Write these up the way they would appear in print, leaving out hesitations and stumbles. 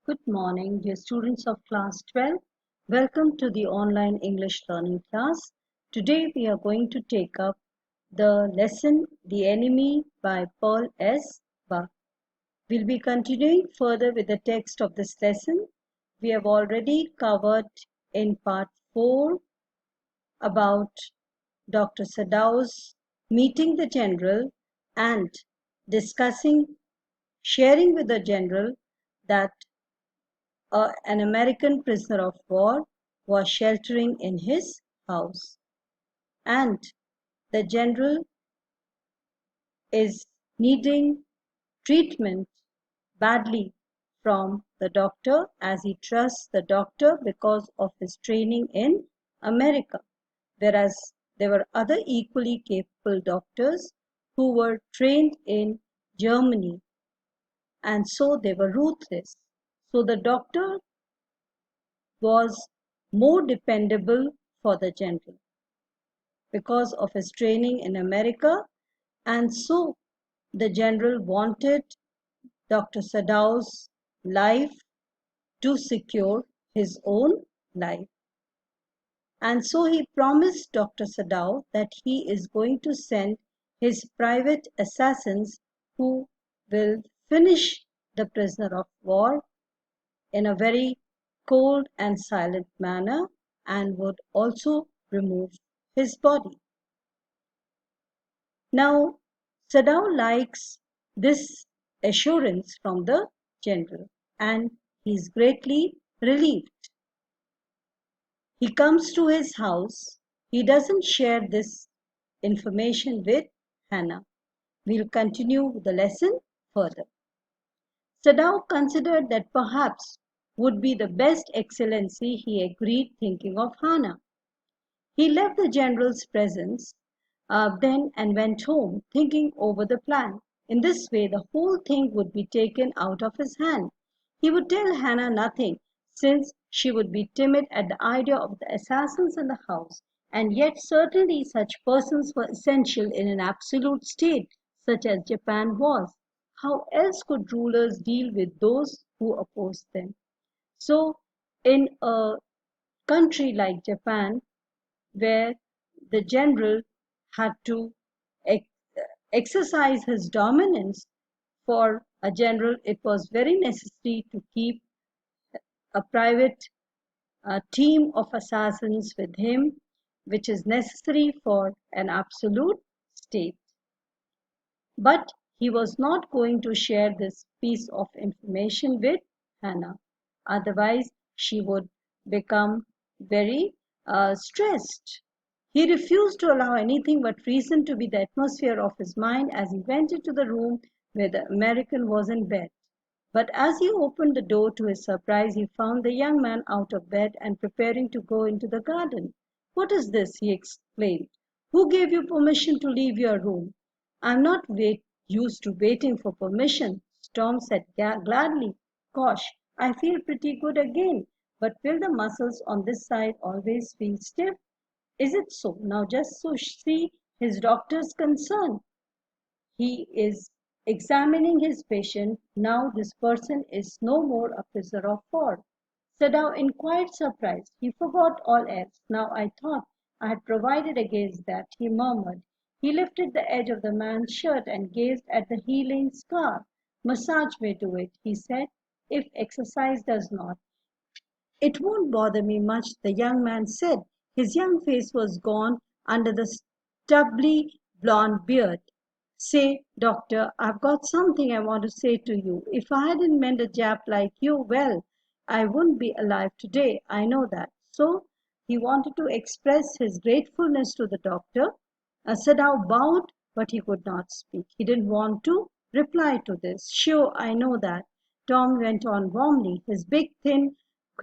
Good morning, dear students of class 12. Welcome to the online English learning class. Today we are going to take up the lesson The Enemy by Paul S. Bach. We'll be continuing further with the text of this lesson. We have already covered in part 4 about Dr. Sadau's meeting the general and sharing with the general that an American prisoner of war was sheltering in his house, and the general is needing treatment badly from the doctor, as he trusts the doctor because of his training in America, whereas there were other equally capable doctors who were trained in Germany, and so they were ruthless. So the doctor was more dependable for the general because of his training in America, and so the general wanted Dr. Sadau's life to secure his own life. And so he promised Dr. Sadau that he is going to send his private assassins who will finish the prisoner of war in a very cold and silent manner and would also remove his body. Now, Sadao likes this assurance from the general, and he is greatly relieved. He comes to his house. He doesn't share this information with Hannah. We'll continue the lesson further. Sadao considered that perhaps would be the best excellency. He agreed, thinking of Hannah. He left the general's presence then and went home, thinking over the plan. In this way, the whole thing would be taken out of his hand. He would tell Hannah nothing, since she would be timid at the idea of the assassins in the house, and yet certainly such persons were essential in an absolute state, such as Japan was. How else could rulers deal with those who opposed them? So, in a country like Japan, where the general had to exercise his dominance, for a general it was very necessary to keep a private team of assassins with him, which is necessary for an absolute state. But he was not going to share this piece of information with Hannah. Otherwise, she would become very stressed. He refused to allow anything but reason to be the atmosphere of his mind as he went into the room where the American was in bed. But as he opened the door, to his surprise, he found the young man out of bed and preparing to go into the garden. "What is this?" he exclaimed. "Who gave you permission to leave your room?" "I'm not used to waiting for permission," Tom said gladly. "Gosh, I feel pretty good again. But will the muscles on this side always feel stiff?" "Is it so? Now just so see his doctor's concern. He is examining his patient. Now this person is no more a prisoner of war." Sadao inquired, surprised. "He forgot all else. Now I thought I had provided against that," he murmured. He lifted the edge of the man's shirt and gazed at the healing scar. "Massage may do it," he said, "if exercise does not." "It won't bother me much," the young man said. His young face was gone under the stubbly blond beard. "Say, doctor, I've got something I want to say to you. If I hadn't met a Jap like you, well, I wouldn't be alive today. I know that." So he wanted to express his gratefulness to the doctor. Sadao bowed, but he could not speak. He didn't want to reply to this. "Sure, I know that," Tom went on warmly, his big, thin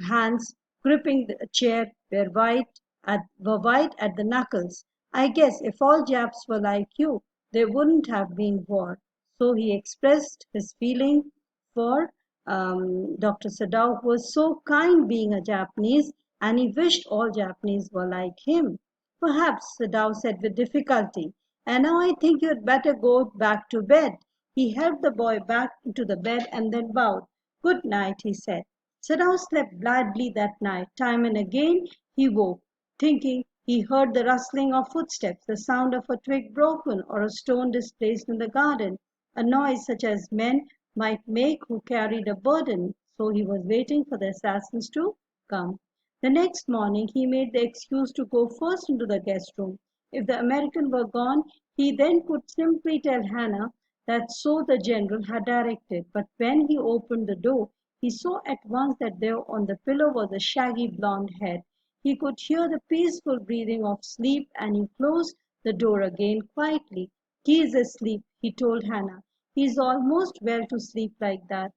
hands gripping the chair were white at the knuckles. "I guess if all Japs were like you, there wouldn't have been war." So he expressed his feeling for Dr. Sadao, who was so kind being a Japanese, and he wished all Japanese were like him. "Perhaps," Sadao said with difficulty, "and now I think you'd better go back to bed." He helped the boy back into the bed and then bowed. "Good night," he said. Sadao slept gladly that night. Time and again he woke, thinking he heard the rustling of footsteps, the sound of a twig broken or a stone displaced in the garden, a noise such as men might make who carried a burden. So he was waiting for the assassins to come. The next morning he made the excuse to go first into the guest room. If the American were gone, he then could simply tell Hannah that so the general had directed. But when he opened the door, he saw at once that there on the pillow was a shaggy blond head. He could hear the peaceful breathing of sleep, and he closed the door again quietly. "He is asleep," he told Hannah. "He is almost well to sleep like that."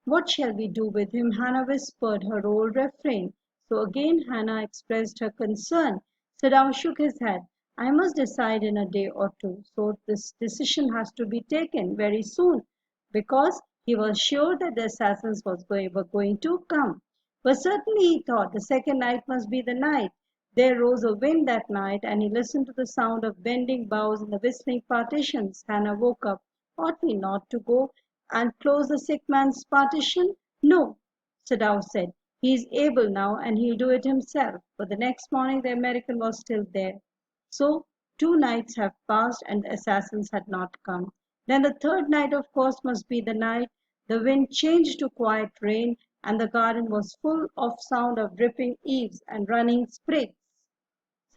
"What shall we do with him?" Hannah whispered her old refrain. So again Hannah expressed her concern. Sadao shook his head. "I must decide in a day or two. So this decision has to be taken very soon, because he was sure that the assassins were going to come. But certainly, he thought, the second night must be the night. There rose a wind that night, and he listened to the sound of bending boughs and the whistling partitions. Hannah woke up. "Ought we not to go and close the sick man's partition?" "No," Sadao said. "He is able now, and he'll do it himself." But the next morning the American was still there. So 2 nights have passed, and the assassins had not come. Then the third night, of course, must be the night. The wind changed to quiet rain, and the garden was full of sound of dripping eaves and running sprigs.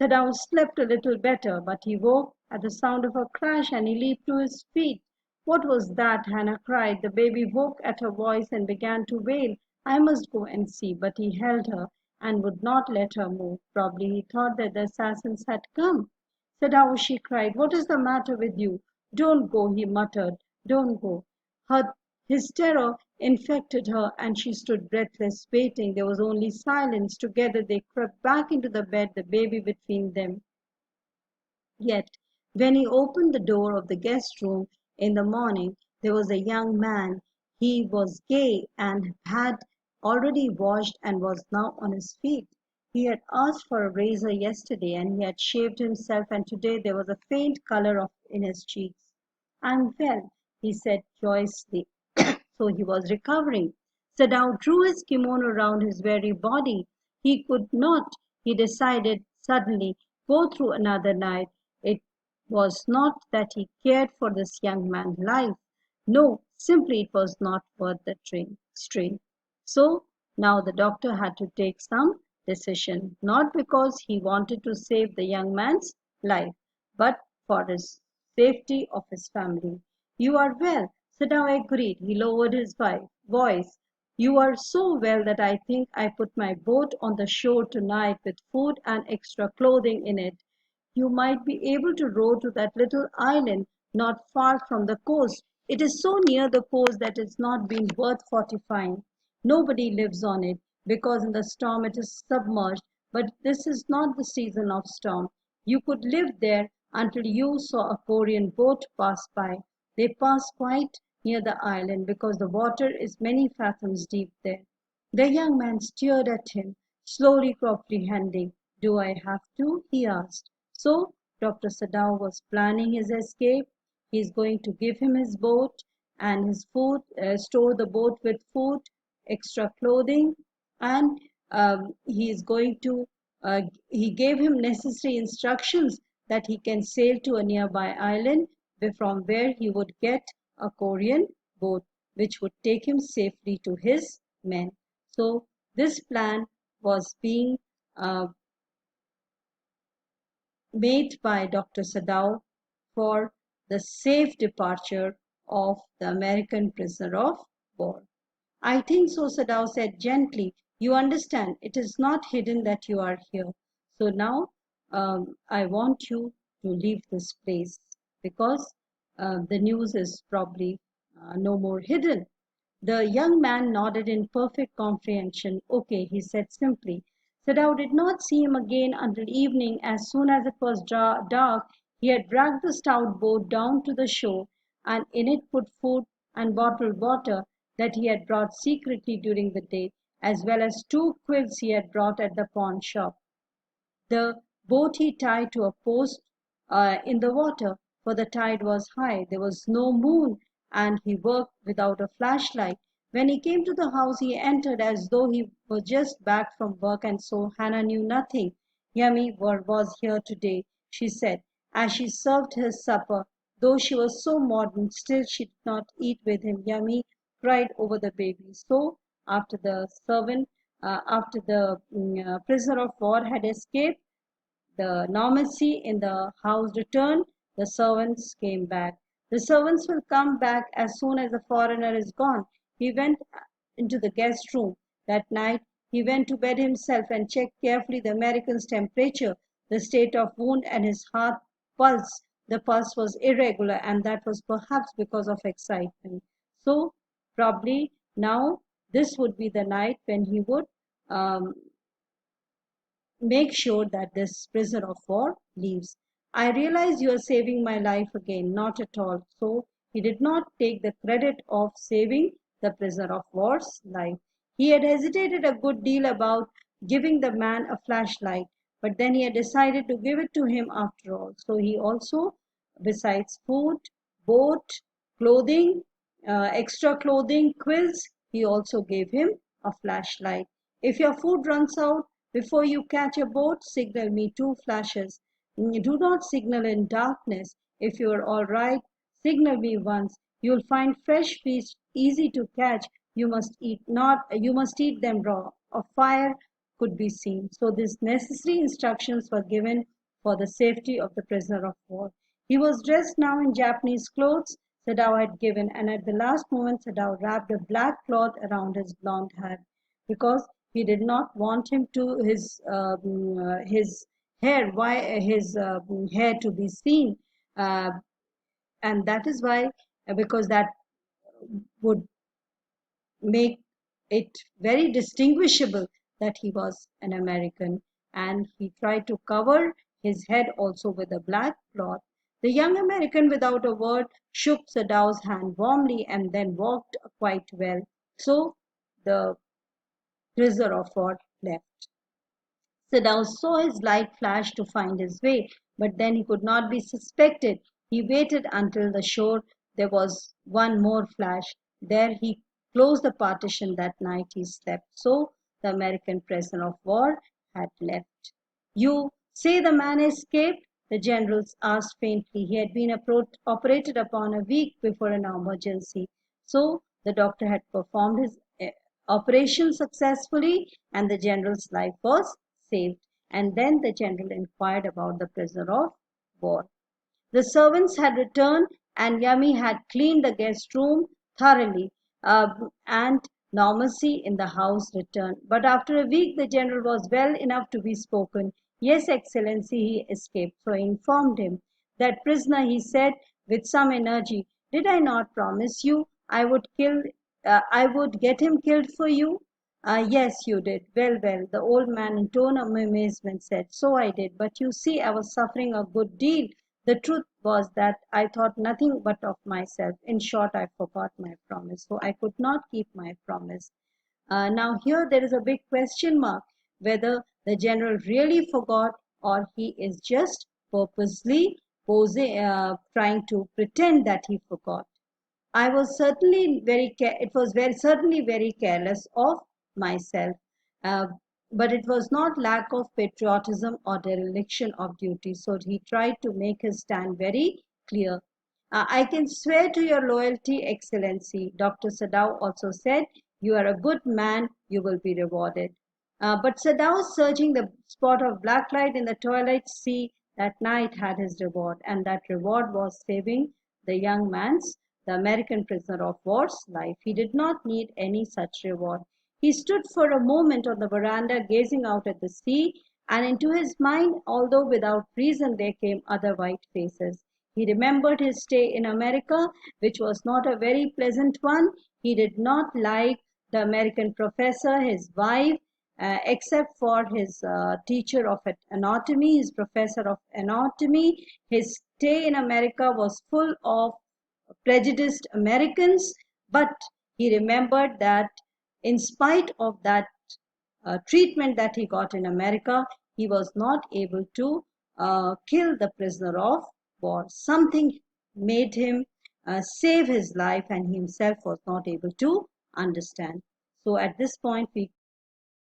Sadao slept a little better, but he woke at the sound of a crash, and he leaped to his feet. "What was that?" Hannah cried. The baby woke at her voice and began to wail. "I must go and see." But he held her and would not let her move. Probably he thought that the assassins had come. "Sadao," she cried, "what is the matter with you?" "Don't go," he muttered. "Don't go." His terror infected her, and she stood breathless, waiting. There was only silence. Together they crept back into the bed, the baby between them. Yet, when he opened the door of the guest room in the morning, there was a young man. He was gay and had already washed and was now on his feet. He had asked for a razor yesterday, and he had shaved himself, and today there was a faint color in his cheeks. "I'm well," he said joyously. So he was recovering. Sadao drew his kimono round his weary body. He could not, he decided suddenly, go through another night. It was not that he cared for this young man's life. No, simply it was not worth the strain. So now the doctor had to take some decision, not because he wanted to save the young man's life, but for his safety of his family. "You are well," Sadao agreed. He lowered his voice. "You are so well that I think I put my boat on the shore tonight with food and extra clothing in it. You might be able to row to that little island not far from the coast. It is so near the coast that it's not been worth fortifying. Nobody lives on it, because in the storm it is submerged, but this is not the season of storm. You could live there until you saw a Korean boat pass by. They pass quite near the island, because the water is many fathoms deep there." The young man stared at him, slowly comprehending. "Do I have to?" he asked. So Dr. Sadao was planning his escape. He is going to give him his boat and his food, store the boat with food, extra clothing, and he is going to, he gave him necessary instructions that he can sail to a nearby island from where he would get a Korean boat which would take him safely to his men. So this plan was being made by Dr. Sadao for the safe departure of the American prisoner of war. "I think so," Sadao said gently. "You understand, it is not hidden that you are here. So now I want you to leave this place, because the news is probably no more hidden." The young man nodded in perfect comprehension. "Okay," he said simply. Sadao did not see him again until evening. As soon as it was dark, he had dragged the stout boat down to the shore, and in it put food and bottled water that he had brought secretly during the day, as well as 2 quilts he had bought at the pawn shop. The boat he tied to a post in the water, for the tide was high. There was no moon, and he worked without a flashlight. When he came to the house, he entered as though he was just back from work, and so Hannah knew nothing. Yummy was here today, she said, as she served his supper. Though she was so modern, still she did not eat with him. Yummy cried over the baby. So, after the prisoner of war had escaped, the normalcy in the house returned. The servants came back. The servants will come back as soon as the foreigner is gone. He went into the guest room. That night, he went to bed himself and checked carefully the American's temperature, the state of wound, and his heart pulse. The pulse was irregular, and that was perhaps because of excitement. So, probably now this would be the night when he would um, make sure that this prisoner of war leaves. I realize you are saving my life again. Not at all. So he did not take the credit of saving the prisoner of war's life. He had hesitated a good deal about giving the man a flashlight, but then he had decided to give it to him after all. So he also, besides food, boat, clothing, extra clothing, quills, he also gave him a flashlight. If your food runs out, before you catch a boat, signal me 2 flashes. Do not signal in darkness. If you are all right, signal me once. You'll find fresh fish easy to catch. You must eat them raw. A fire could be seen. So these necessary instructions were given for the safety of the prisoner of war. He was dressed now in Japanese clothes Sadao had given, and at the last moment Sadao wrapped a black cloth around his blond head because he did not want his hair to be seen, uh, and that is why because that would make it very distinguishable that he was an American, and he tried to cover his head also with a black cloth. The young American, without a word, shook Sadao's hand warmly and then walked quite well. So the prisoner of war left. Sadao saw his light flash to find his way, but then he could not be suspected. He waited until the shore there was one more flash. There he closed the partition. That night he slept. So the American prisoner of war had left. You say the man escaped? The generals asked faintly. He had been operated upon a week before an emergency. So the doctor had performed his operation successfully, and the general's life was saved. And then the general inquired about the prisoner of war. The servants had returned, and Yummy had cleaned the guest room thoroughly, and normalcy in the house returned. But after a week, the general was well enough to be spoken. Yes, Excellency, he escaped. So I informed him. That prisoner, he said with some energy, did I not promise you I would get him killed for you? Yes, you did. Well, well, the old man in tone of amazement said, so I did. But you see, I was suffering a good deal. The truth was that I thought nothing but of myself. In short, I forgot my promise. So I could not keep my promise. Now, here there is a big question mark whether the general really forgot or he is just purposely trying to pretend that he forgot. I was certainly it was very certainly very careless of myself, uh, but it was not lack of patriotism or dereliction of duty. So he tried to make his stand very clear. I can swear to your loyalty, Excellency. Dr. Sadao also said, you are a good man, you will be rewarded. But Sadao, searching the spot of black light in the toilet sea that night, had his reward, and that reward was saving the American prisoner of war's life. He did not need any such reward. He stood for a moment on the veranda gazing out at the sea, and into his mind, although without reason, there came other white faces. He remembered his stay in America, which was not a very pleasant one. He did not like the American professor, his wife, except for his teacher of anatomy, his professor of anatomy. His stay in America was full of prejudiced Americans, but he remembered that in spite of that treatment that he got in America, he was not able to kill the prisoner of war. Something made him save his life, and he himself was not able to understand. So at this point, we